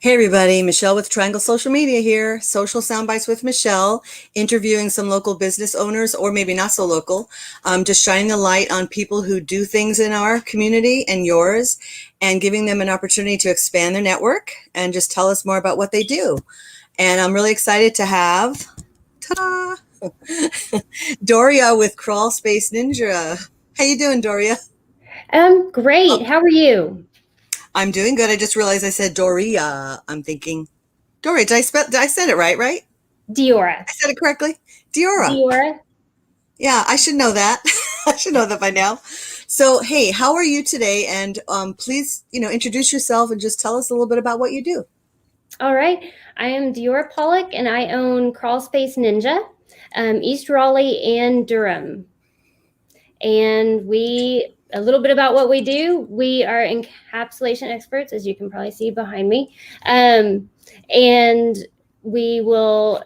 Hey everybody, Michelle with Triangle Social Media here. Social Soundbites with Michelle, interviewing some local business owners, or maybe not so local, just shining a light on people who do things in our community and yours, and giving them an opportunity to expand their network and just tell us more about what they do. And I'm really excited to have, ta-da, Doria with Crawl Space Ninja. How you doing, Doria? Great. How are you? I'm doing good. I just realized I said Doria. I'm thinking, Doria, did I said it right? Deora. I said it correctly. Deora. Deora. Yeah, I should know that. I should know that by now. So, hey, how are you today? And please, introduce yourself and just tell us a little bit about what you do. All right. I am Deora Pollock, and I own Crawl Space Ninja, East Raleigh and Durham. And a little bit about what we do. We are encapsulation experts, as you can probably see behind me. And we will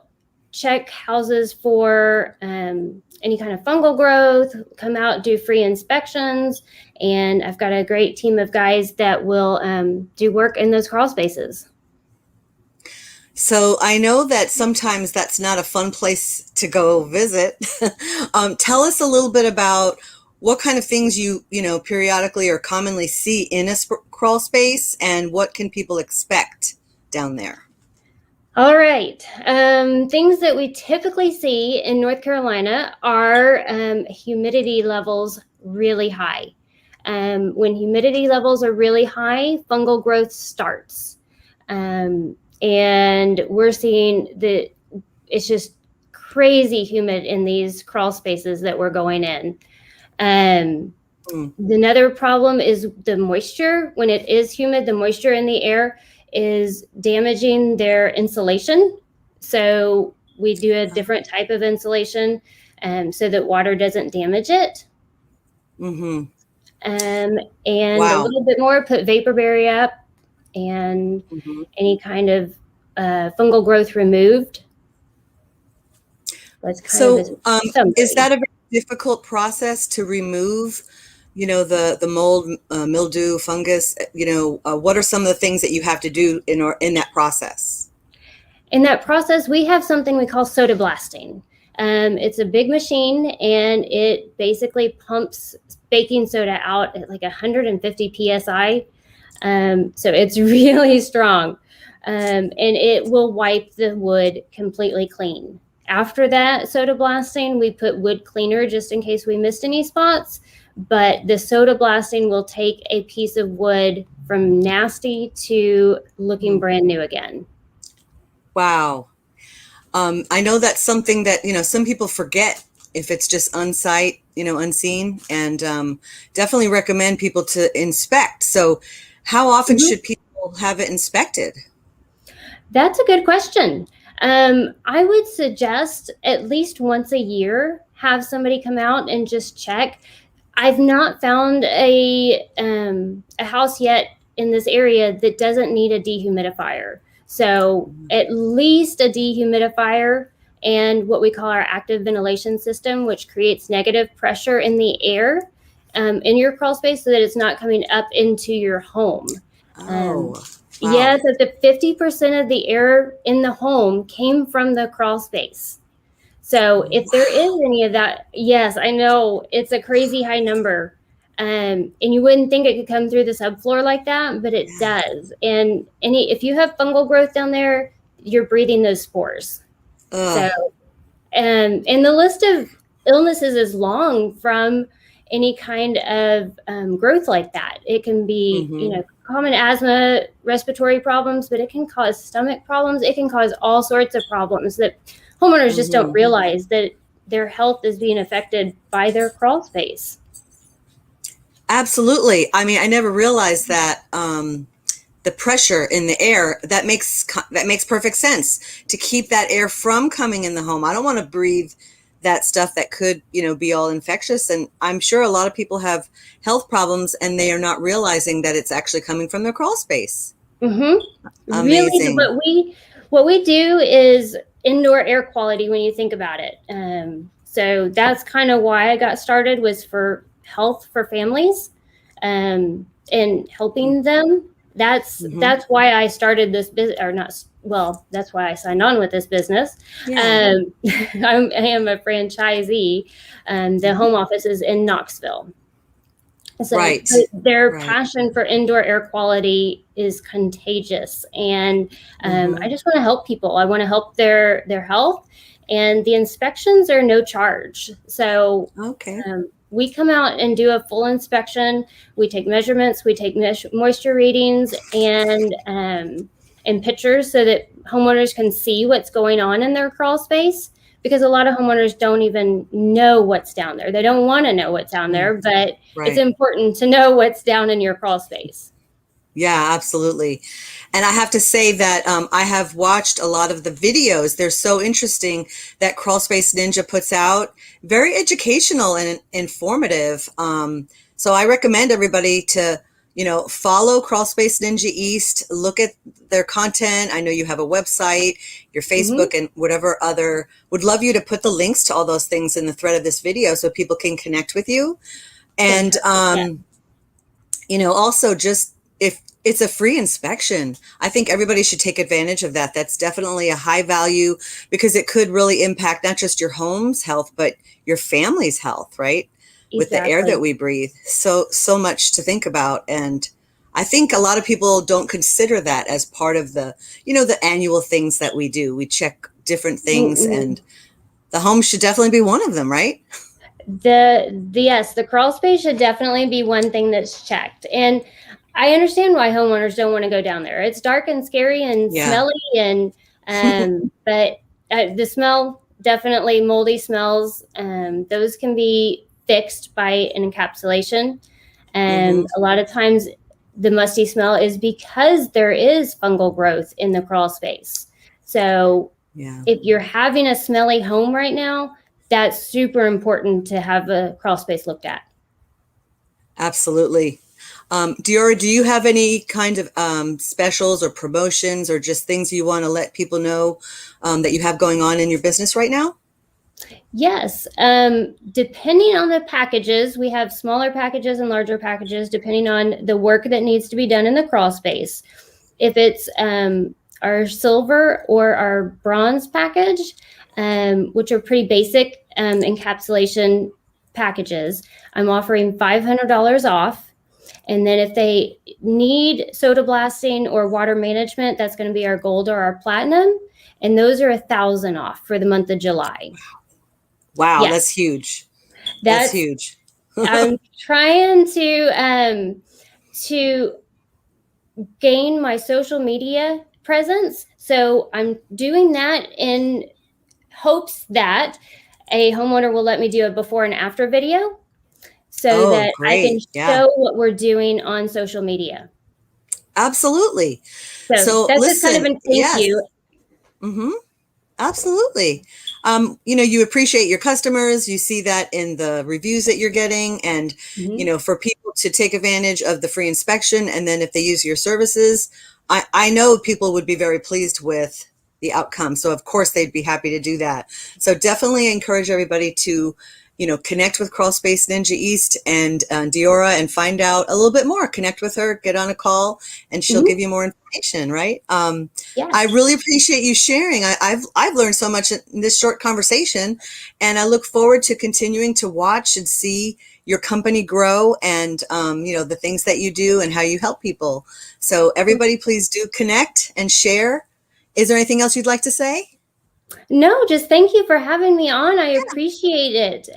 check houses for any kind of fungal growth, come out, do free inspections. And I've got a great team of guys that will do work in those crawl spaces. So I know that sometimes that's not a fun place to go visit. Tell us a little bit about what kind of things you periodically or commonly see in a crawl space, and what can people expect down there? All right. Things that we typically see in North Carolina are humidity levels really high. When humidity levels are really high, fungal growth starts. And we're seeing that it's just crazy humid in these crawl spaces that we're going in. Another problem is the moisture. When it is humid, the moisture in the air is damaging their insulation. So we do a different type of insulation so that water doesn't damage it. Mm-hmm. And Wow. a little bit more, put vapor barrier up and any kind of fungal growth removed. Is that a very difficult process to remove, the mold, mildew, fungus? What are some of the things that you have to do in that process? In that process, we have something we call soda blasting. It's a big machine, and it basically pumps baking soda out at like 150 psi. So it's really strong, and it will wipe the wood completely clean. After that soda blasting, we put wood cleaner just in case we missed any spots. But the soda blasting will take a piece of wood from nasty to looking brand new again. Wow. I know that's something that, some people forget if it's just unseen, and definitely recommend people to inspect. So how often should people have it inspected? That's a good question. I would suggest at least once a year, have somebody come out and just check. I've not found a house yet in this area that doesn't need a dehumidifier. So at least a dehumidifier and what we call our active ventilation system, which creates negative pressure in the air in your crawl space so that it's not coming up into your home. Wow. Yes, up to 50% of the air in the home came from the crawl space. So if there is any of that, yes, I know it's a crazy high number. And you wouldn't think it could come through the subfloor like that, but it does. And if you have fungal growth down there, you're breathing those spores. So, and the list of illnesses is long from any kind of growth like that. It can be, common asthma, respiratory problems, but it can cause stomach problems. It can cause all sorts of problems that homeowners just don't realize that their health is being affected by their crawl space. Absolutely. I mean, I never realized that the pressure in the air, that makes perfect sense to keep that air from coming in the home. I don't want to breathe that stuff that could, be all infectious. And I'm sure a lot of people have health problems and they are not realizing that it's actually coming from their crawl space. Really, what we do is indoor air quality when you think about it. So that's kind of why I got started, was for health for families and helping them That's why I started this business, or not. Well, that's why I signed on with this business. Yeah. I am a franchisee. The home office is in Knoxville. So Right. their Right. passion for indoor air quality is contagious, and I just want to help people. I want to help their health, and the inspections are no charge. So Okay. we come out and do a full inspection. We take measurements. We take moisture readings and pictures so that homeowners can see what's going on in their crawl space. Because a lot of homeowners don't even know what's down there. They don't want to know what's down there, but it's Right. important to know what's down in your crawl space. Yeah, absolutely. And I have to say that I have watched a lot of the videos. They're so interesting that Crawl Space Ninja puts out. Very educational and informative. So I recommend everybody to, follow Crawl Space Ninja East, look at their content. I know you have a website, your Facebook, and whatever other. Would love you to put the links to all those things in the thread of this video so people can connect with you. And, also just if it's a free inspection, I think everybody should take advantage of that. That's definitely a high value because it could really impact not just your home's health, but your family's health, right? With the air that we breathe. So much to think about. And I think a lot of people don't consider that as part of the, the annual things that we do. We check different things and the home should definitely be one of them, right? Yes, the crawl space should definitely be one thing that's checked. And I understand why homeowners don't want to go down there. It's dark and scary and smelly, and but the smell, definitely moldy smells, those can be fixed by an encapsulation. And a lot of times the musty smell is because there is fungal growth in the crawl space. So if you're having a smelly home right now, that's super important to have a crawl space looked at. Absolutely. Deora, do you have any kind of specials or promotions or just things you want to let people know that you have going on in your business right now? Yes. Depending on the packages, we have smaller packages and larger packages, depending on the work that needs to be done in the crawl space. If it's our silver or our bronze package, which are pretty basic encapsulation packages, I'm offering $500 off. And then if they need soda blasting or water management, that's going to be our gold or our platinum. And those are $1,000 off for the month of July. Wow, yes. That's huge. That's huge. I'm trying to gain my social media presence. So I'm doing that in hopes that a homeowner will let me do a before and after video so that I can show what we're doing on social media. Absolutely. So that's just kind of a thank you. Absolutely. You appreciate your customers. You see that in the reviews that you're getting. And, for people to take advantage of the free inspection. And then if they use your services, I know people would be very pleased with the outcome. So of course they'd be happy to do that. So definitely encourage everybody to, connect with Crawl Space Ninja East and Deora and find out a little bit more. Connect with her, get on a call, and she'll give you more information, right? I really appreciate you sharing. I've learned so much in this short conversation, and I look forward to continuing to watch and see your company grow and, the things that you do and how you help people. So everybody, please do connect and share. Is there anything else you'd like to say? No, just thank you for having me on. I appreciate it.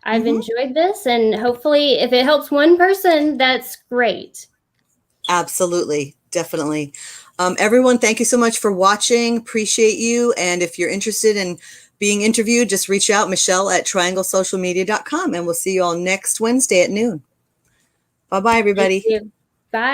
I've enjoyed this, and hopefully if it helps one person, that's great. Absolutely. Definitely. Everyone, thank you so much for watching. Appreciate you. And if you're interested in being interviewed, just reach out, Michelle@trianglesocialmedia.com, and we'll see you all next Wednesday at noon. Bye-bye, everybody. Thank you. Bye.